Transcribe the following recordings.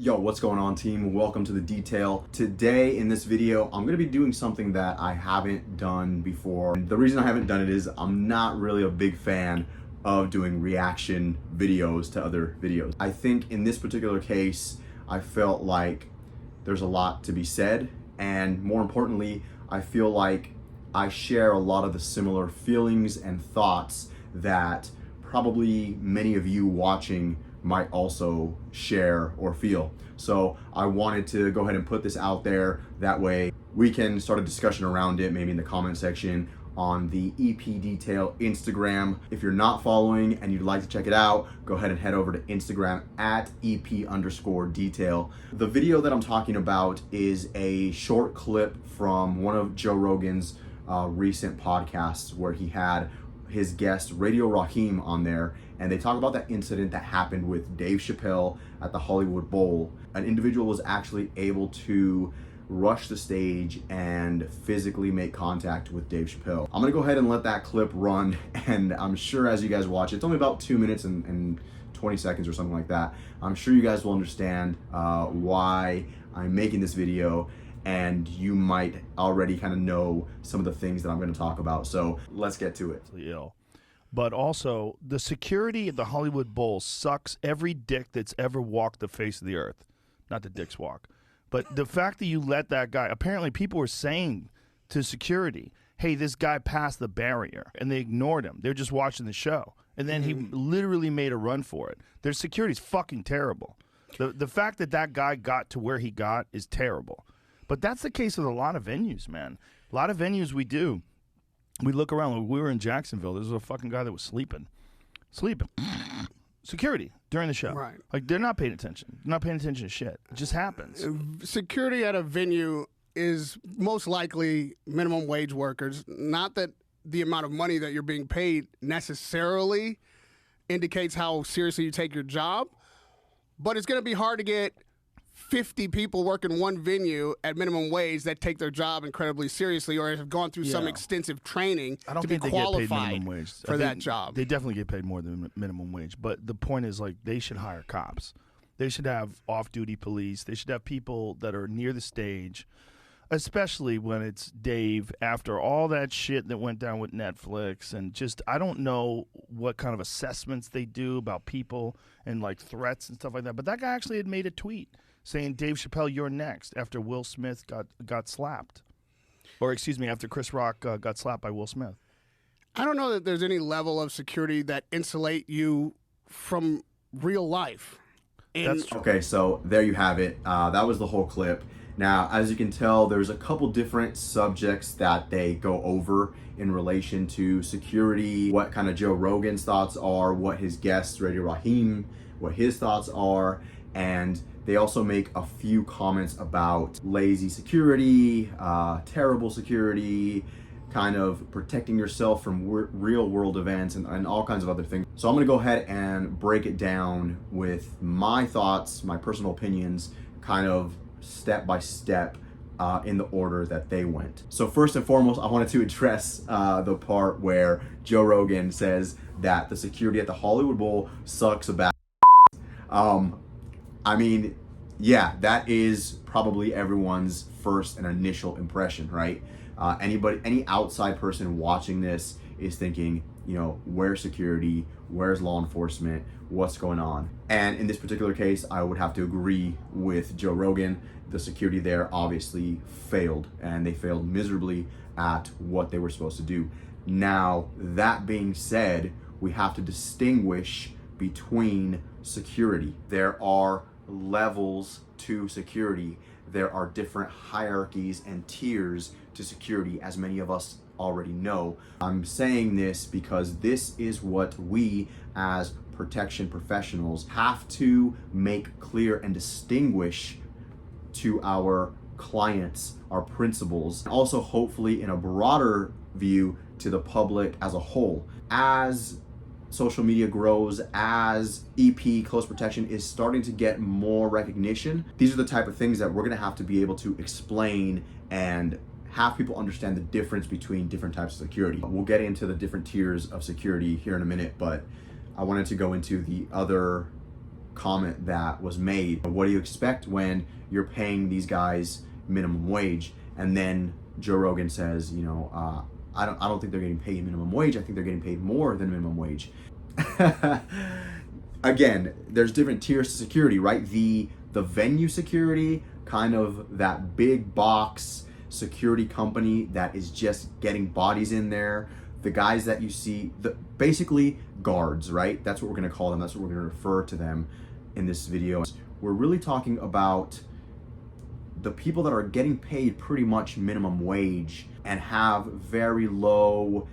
Yo, what's going on, team? Welcome to The Detail. Today in this video, I'm gonna be doing something that I haven't done before. The reason I haven't done it is I'm not really a big fan of doing reaction videos to other videos. I think in this particular case, I felt like there's a lot to be said, and more importantly, I feel like I share a lot of the similar feelings and thoughts that probably many of you watching might also share or feel. So I wanted to go ahead and put this out there. That way we can start a discussion around it, maybe in the comment section on the EP Detail Instagram. If you're not following and you'd like to check it out, go ahead and head over to Instagram at EP_detail. The video that I'm talking about is a short clip from one of Joe Rogan's recent podcasts where he had his guest Radio Raheem on there, and they talk about that incident that happened with Dave Chappelle at the Hollywood Bowl. An individual was actually able to rush the stage and physically make contact with Dave Chappelle. I'm gonna go ahead and let that clip run, and I'm sure as you guys watch it, it's only about 2 minutes and 20 seconds or something like that. I'm sure you guys will understand why I'm making this video, and you might already kind of know some of the things that I'm going to talk about. So let's get to it. Ill. But also, the security at the Hollywood Bowl sucks every dick that's ever walked the face of the earth. Not that dicks walk. But the fact that you let that guy, apparently people were saying to security, hey, this guy passed the barrier, and they ignored him. They're just watching the show. And then he literally made a run for it. Their security's fucking terrible. The fact that that guy got to where he got is terrible. But that's the case with a lot of venues, man. A lot of venues we look around. When we were in Jacksonville, there was a fucking guy that was sleeping. Security during the show. Right. Like, they're not paying attention. They're not paying attention to shit. It just happens. Security at a venue is most likely minimum wage workers. Not that the amount of money that you're being paid necessarily indicates how seriously you take your job, but it's going to be hard to get 50 people working one venue at minimum wage that take their job incredibly seriously or have gone through some extensive training to be qualified for that job. They definitely get paid more than minimum wage. But the point is, like, they should hire cops. They should have off-duty police. They should have people that are near the stage, especially when it's Dave, after all that shit that went down with Netflix. And just, I don't know what kind of assessments they do about people and, like, threats and stuff like that. But that guy actually had made a tweet saying, Dave Chappelle, you're next, after Will Smith got slapped. Or, excuse me, after Chris Rock got slapped by Will Smith. I don't know that there's any level of security that insulate you from real life. That's true. Okay, so there you have it. That was the whole clip. Now, as you can tell, there's a couple different subjects that they go over in relation to security, what kind of Joe Rogan's thoughts are, what his guest, Radio Raheem, what his thoughts are, and they also make a few comments about lazy security, terrible security, kind of protecting yourself from real world events and all kinds of other things. So I'm gonna go ahead and break it down with my thoughts, my personal opinions, kind of step by step in the order that they went. So first and foremost, I wanted to address the part where Joe Rogan says that the security at the Hollywood Bowl sucks a bad. I mean, yeah, that is probably everyone's first and initial impression, right? Any outside person watching this is thinking, you know, where's security? Where's law enforcement? What's going on? And in this particular case, I would have to agree with Joe Rogan. The security there obviously failed, and they failed miserably at what they were supposed to do. Now, that being said, we have to distinguish between security. There are levels to security. There are different hierarchies and tiers to security, as many of us already know. I'm saying this because this is what we as protection professionals have to make clear and distinguish to our clients, our principals, and also hopefully in a broader view to the public as a whole. As social media grows, as EP close protection is starting to get more recognition, these are the type of things that we're gonna have to be able to explain and have people understand the difference between different types of security. We'll get into the different tiers of security here in a minute, but I wanted to go into the other comment that was made. What do you expect when you're paying these guys minimum wage? And then Joe Rogan says, I don't think they're getting paid minimum wage. I think they're getting paid more than minimum wage. Again, there's different tiers to security, right? The venue security, kind of that big box security company that is just getting bodies in there. The guys that you see, basically guards, right? That's what we're gonna call them. That's what we're gonna refer to them in this video. We're really talking about the people that are getting paid pretty much minimum wage and have very low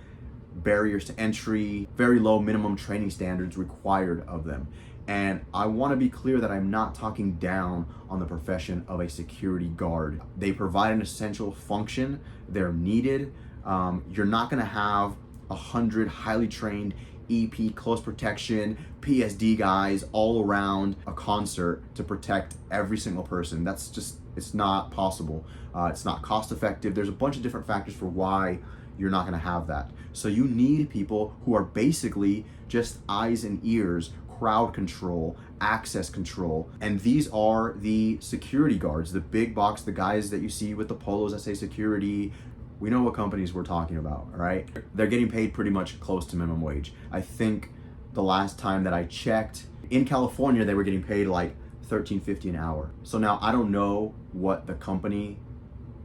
barriers to entry, very low minimum training standards required of them. And I want to be clear that I'm not talking down on the profession of a security guard. They provide an essential function. They're needed. You're not going to have 100 highly trained EP, close protection, PSD guys all around a concert to protect every single person. That's just, it's not possible. It's not cost effective. There's a bunch of different factors for why you're not going to have that. So you need people who are basically just eyes and ears, crowd control, access control. And these are the security guards, the big box, the guys that you see with the polos that say security. We know what companies we're talking about, right? They're getting paid pretty much close to minimum wage. I think the last time that I checked, in California, they were getting paid like $13.50 an hour. So now I don't know what the company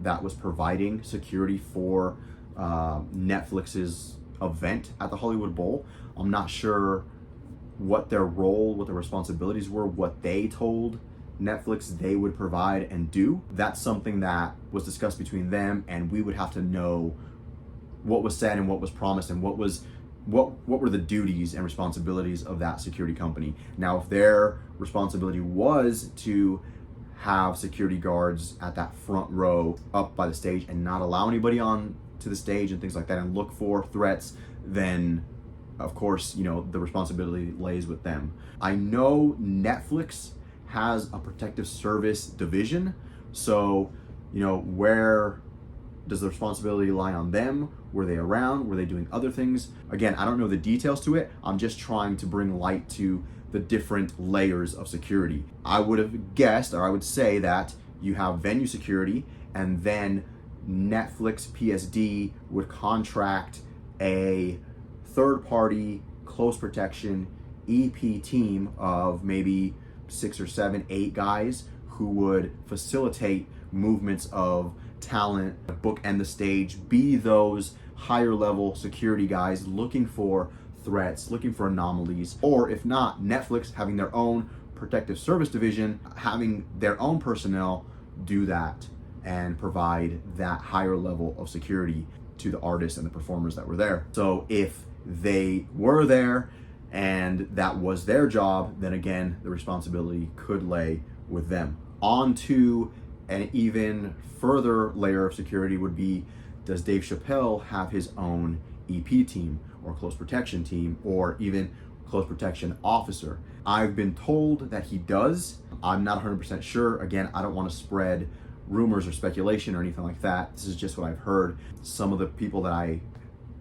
that was providing security for Netflix's event at the Hollywood Bowl. I'm not sure what their role, what their responsibilities were, what they told Netflix they would provide and do. That's something that was discussed between them, and we would have to know what was said and what was promised and what were the duties and responsibilities of that security company. Now, if their responsibility was to have security guards at that front row up by the stage and not allow anybody on to the stage and things like that and look for threats, then of course, the responsibility lays with them. I know Netflix has a protective service division, so where does the responsibility lie on them? Were they around? Were they doing other things? Again, I don't know the details to it. I'm just trying to bring light to the different layers of security. I would have guessed, or I would say that you have venue security, and then Netflix PSD would contract a third-party close protection EP team of maybe 6 or 7, 8 guys who would facilitate movements of talent, bookend the stage, be those higher level security guys looking for threats, looking for anomalies. Or if not, Netflix having their own protective service division, having their own personnel do that and provide that higher level of security to the artists and the performers that were there. So if they were there and that was their job, then again, the responsibility could lay with them. On to an even further layer of security would be, does Dave Chappelle have his own EP team or close protection team or even close protection officer? I've been told that he does. I'm not 100% sure. Again, I don't want to spread rumors or speculation or anything like that. This is just what I've heard. Some of the people that I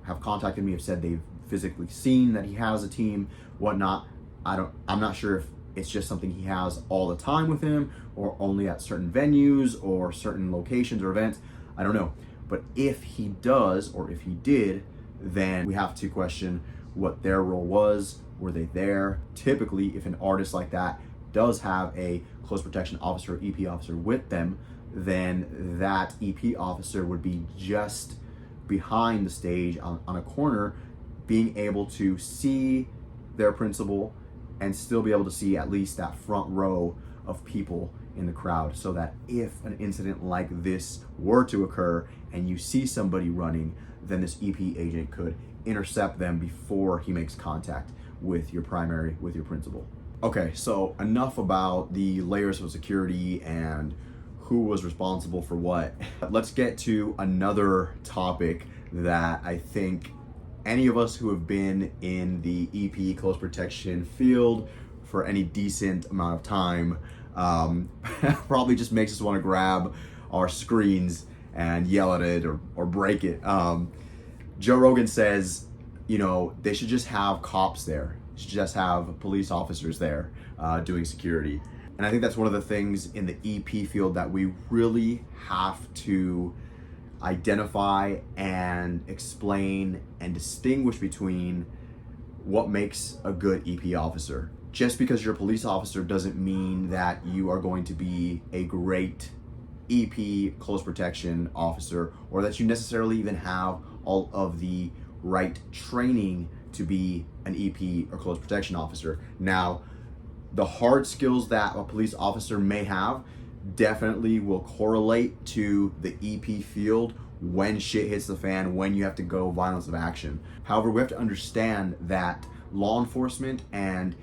have contacted me have said they've physically seen that he has a team, whatnot. I'm not sure if it's just something he has all the time with him or only at certain venues or certain locations or events. I don't know. But if he does, or if he did, then we have to question what their role was. Were they there? Typically, if an artist like that does have a close protection officer or EP officer with them, then that EP officer would be just behind the stage on a corner, being able to see their principal and still be able to see at least that front row of people in the crowd, so that if an incident like this were to occur and you see somebody running, then this EP agent could intercept them before he makes contact with your principal. Okay, so enough about the layers of security and who was responsible for what. Let's get to another topic that I think any of us who have been in the EP close protection field for any decent amount of time probably just makes us want to grab our screens and yell at it or break it. Joe Rogan says, they should just have cops there. should just have police officers there doing security. And I think that's one of the things in the EP field that we really have to identify and explain and distinguish between what makes a good EP officer. Just because you're a police officer doesn't mean that you are going to be a great EP close protection officer, or that you necessarily even have all of the right training to be an EP or close protection officer. Now, the hard skills that a police officer may have definitely will correlate to the EP field when shit hits the fan, when you have to go violence of action. However, we have to understand that law enforcement and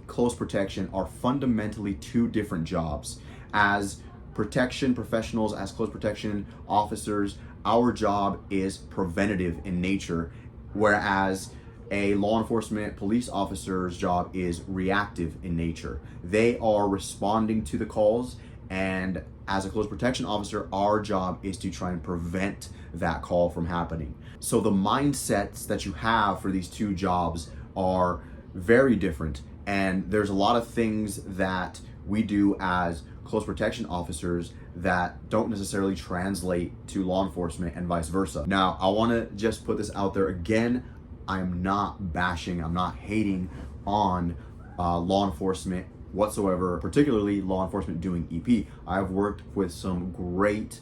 close protection are fundamentally two different jobs. As protection professionals, as close protection officers, our job is preventative in nature, whereas a law enforcement police officer's job is reactive in nature. They are responding to the calls, and as a close protection officer, our job is to try and prevent that call from happening. So the mindsets that you have for these two jobs are very different, and there's a lot of things that we do as close protection officers that don't necessarily translate to law enforcement and vice versa. Now, I want to just put this out there again. I'm not bashing, I'm not hating on law enforcement whatsoever, particularly law enforcement doing EP. I've worked with some great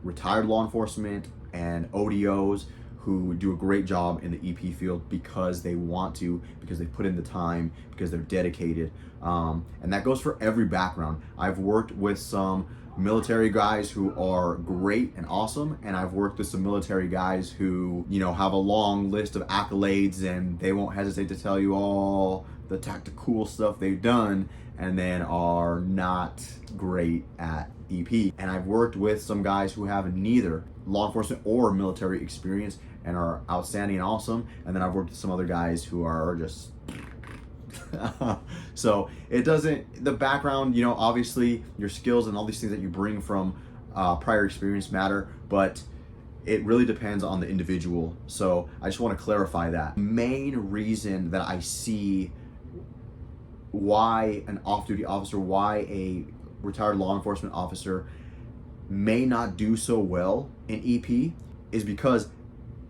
retired law enforcement and ODOs who do a great job in the EP field because they want to, because they put in the time, because they're dedicated. And that goes for every background. I've worked with some military guys who are great and awesome, and I've worked with some military guys who, you know, have a long list of accolades, and they won't hesitate to tell you all the tactical stuff they've done, and then are not great at EP. And I've worked with some guys who have neither law enforcement or military experience and are outstanding and awesome, and then I've worked with some other guys who are just so it doesn't, the background, you know, obviously your skills and all these things that you bring from prior experience matter, but it really depends on the individual. So I just want to clarify that. Main reason that I see why an off-duty officer, why a retired law enforcement officer may not do so well in EP is because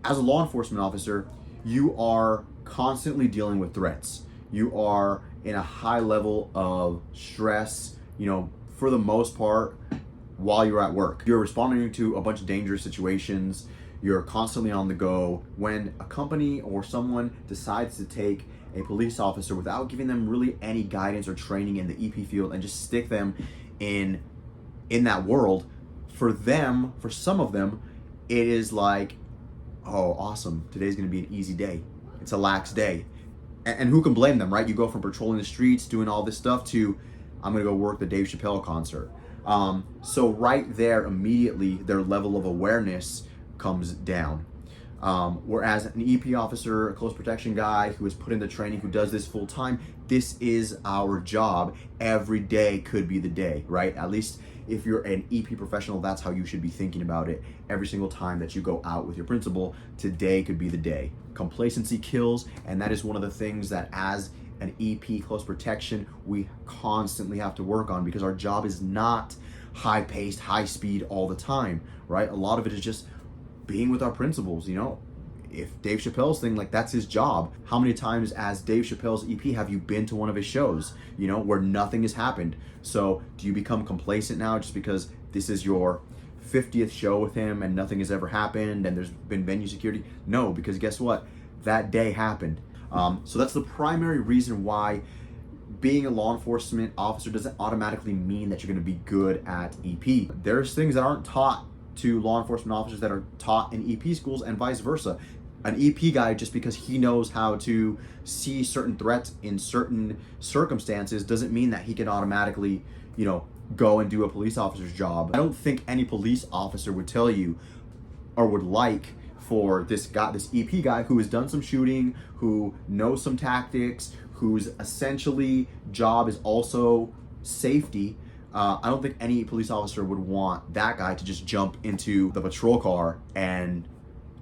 as a law enforcement officer, you are constantly dealing with threats. You are in a high level of stress, you know, for the most part, while you're at work. You're responding to a bunch of dangerous situations. You're constantly on the go. When a company or someone decides to take a police officer without giving them really any guidance or training in the EP field and just stick them in that world, for them, for some of them, it is like, oh, awesome, today's gonna be an easy day. It's a lax day. And who can blame them, right? You go from patrolling the streets, doing all this stuff, to I'm gonna go work the Dave Chappelle concert. So right there, immediately, their level of awareness comes down. Whereas an EP officer, a close protection guy who has put in the training, who does this full time, this is our job. Every day could be the day, right? At least if you're an EP professional, that's how you should be thinking about it. Every single time that you go out with your principal, today could be the day. Complacency kills, and that is one of the things that as an EP close protection, we constantly have to work on, because our job is not high paced, high speed all the time, right? A lot of it is just being with our principals, you know? If Dave Chappelle's thing, like, that's his job. How many times as Dave Chappelle's EP have you been to one of his shows, you know, where nothing has happened? So do you become complacent now just because this is your 50th show with him and nothing has ever happened and there's been venue security? No, because guess what? That day happened. So that's the primary reason why being a law enforcement officer doesn't automatically mean that you're going to be good at EP. There's things that aren't taught to law enforcement officers that are taught in EP schools, and vice versa. An EP guy, just because he knows how to see certain threats in certain circumstances, doesn't mean that he can automatically, you know, go and do a police officer's job. I don't think any police officer would tell you or would like for this EP guy who has done some shooting, who knows some tactics, whose essentially job is also safety. I don't think any police officer would want that guy to just jump into the patrol car and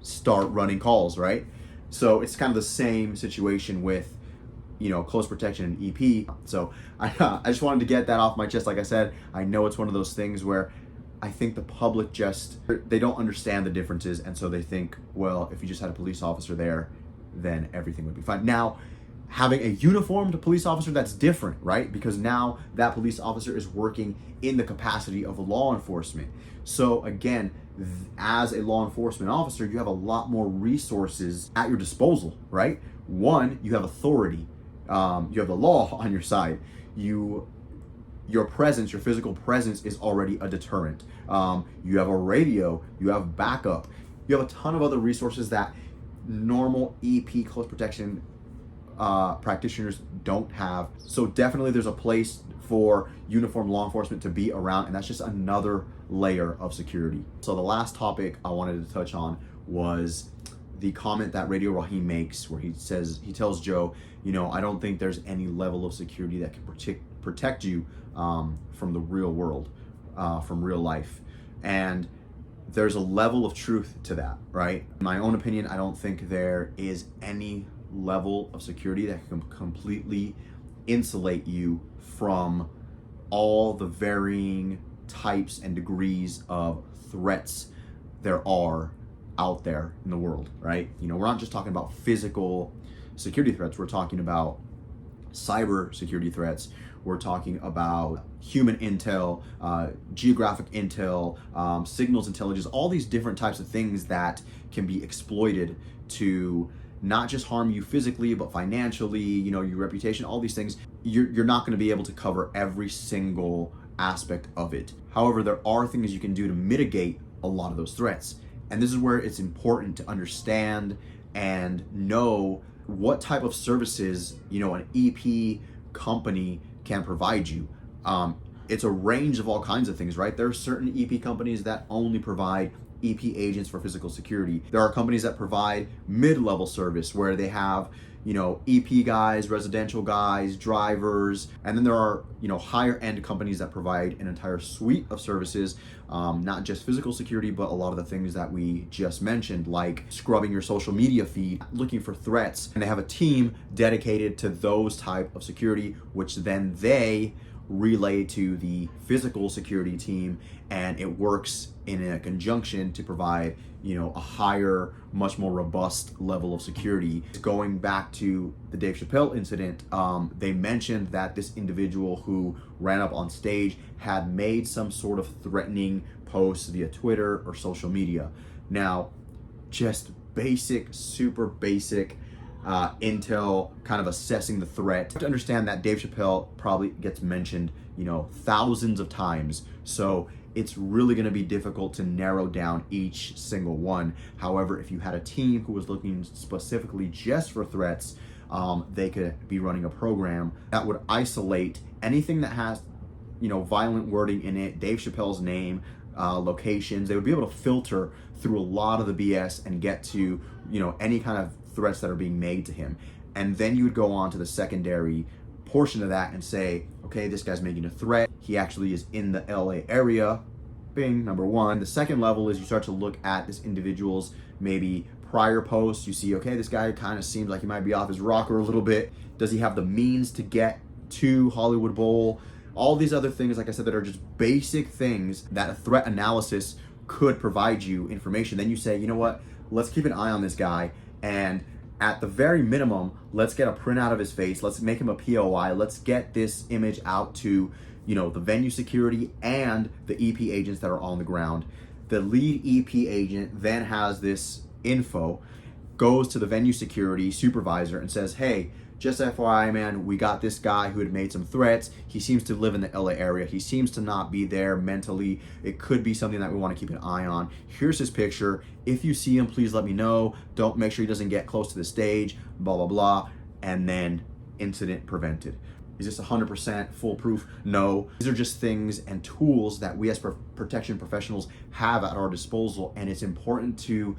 start running calls, right? So it's kind of the same situation with close protection and EP. So I just wanted to get that off my chest. Like I said, I know it's one of those things where I think the public they don't understand the differences, and so they think, well, if you just had a police officer there, then everything would be fine. Now, having a uniformed police officer, that's different, right? Because now that police officer is working in the capacity of law enforcement. So again, as a law enforcement officer, you have a lot more resources at your disposal, right? One, you have authority. You have the law on your side. Your presence, your physical presence is already a deterrent. You have a radio, you have backup. You have a ton of other resources that normal EP close protection practitioners don't have. So definitely there's a place for uniformed law enforcement to be around, and that's just another layer of security. So the last topic I wanted to touch on was the comment that Radio Raheem makes, where he tells Joe, I don't think there's any level of security that can protect you from the real world, from real life. And there's a level of truth to that, right? In my own opinion, I don't think there is any level of security that can completely insulate you from all the varying types and degrees of threats there are out there in the world, right? We're not just talking about physical security threats. We're talking about cyber security threats. We're talking about human intel, geographic intel, signals intelligence, all these different types of things that can be exploited to not just harm you physically, but financially, your reputation, all these things. You're not going to be able to cover every single aspect of it. However, there are things you can do to mitigate a lot of those threats. And this is where it's important to understand and know what type of services, an EP company can provide you. It's a range of all kinds of things, right? There are certain EP companies that only provide EP agents for physical security. There are companies that provide mid-level service where they have, EP guys, residential guys, drivers, and then there are, higher end companies that provide an entire suite of services, not just physical security, but a lot of the things that we just mentioned, like scrubbing your social media feed, looking for threats, and they have a team dedicated to those type of security, which then they relay to the physical security team, and it works in a conjunction to provide a higher, much more robust level of security. Going back to the Dave Chappelle incident, they mentioned that this individual who ran up on stage had made some sort of threatening posts via Twitter or social media. Now, just basic, super basic intel, kind of assessing the threat. You have to understand that Dave Chappelle probably gets mentioned, thousands of times. So it's really going to be difficult to narrow down each single one. However, if you had a team who was looking specifically just for threats, they could be running a program that would isolate anything that has, violent wording in it, Dave Chappelle's name, locations. They would be able to filter through a lot of the BS and get to, any kind of threats that are being made to him. And then you would go on to the secondary portion of that and say, okay, this guy's making a threat. He actually is in the LA area. Bing, number one. The second level is you start to look at this individual's maybe prior posts. You see, okay, this guy kind of seems like he might be off his rocker a little bit. Does he have the means to get to Hollywood Bowl? All these other things, like I said, that are just basic things that a threat analysis could provide you information. Then you say, you know what, let's keep an eye on this guy, and at the very minimum, let's get a printout of his face. Let's make him a POI. Let's get this image out to, the venue security and the EP agents that are on the ground. The lead EP agent then has this info, goes to the venue security supervisor and says, hey, just FYI, man, we got this guy who had made some threats. He seems to live in the LA area. He seems to not be there mentally. It could be something that we want to keep an eye on. Here's his picture. If you see him, please let me know. Don't make sure he doesn't get close to the stage, blah, blah, blah. And then incident prevented. Is this 100% foolproof? No. These are just things and tools that we as protection professionals have at our disposal. And it's important to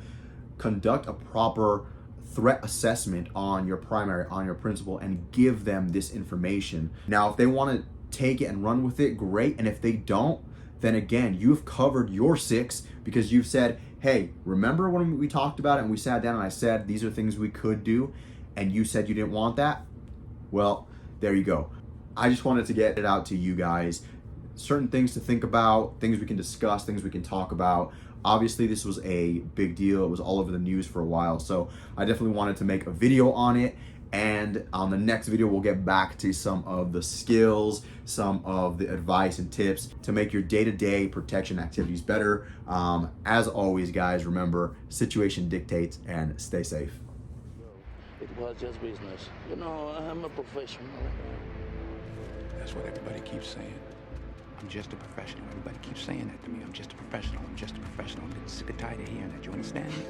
conduct a proper threat assessment on your primary, on your principal, and give them this information. Now, if they want to take it and run with it, great. And if they don't, then again, you've covered your 6 because you've said, hey, remember when we talked about it and we sat down and I said, these are things we could do, and you said you didn't want that? Well, there you go. I just wanted to get it out to you guys. Certain things to think about, things we can discuss, things we can talk about. Obviously, this was a big deal. It was all over the news for a while. So I definitely wanted to make a video on it. And on the next video, we'll get back to some of the skills, some of the advice and tips to make your day-to-day protection activities better. As always, guys, remember, situation dictates, and stay safe. It was just business. You know, I'm a professional. That's what everybody keeps saying. I'm just a professional. Everybody keeps saying that to me. I'm just a professional. I'm just a professional. I'm getting sick and tired of hearing that. You understand me?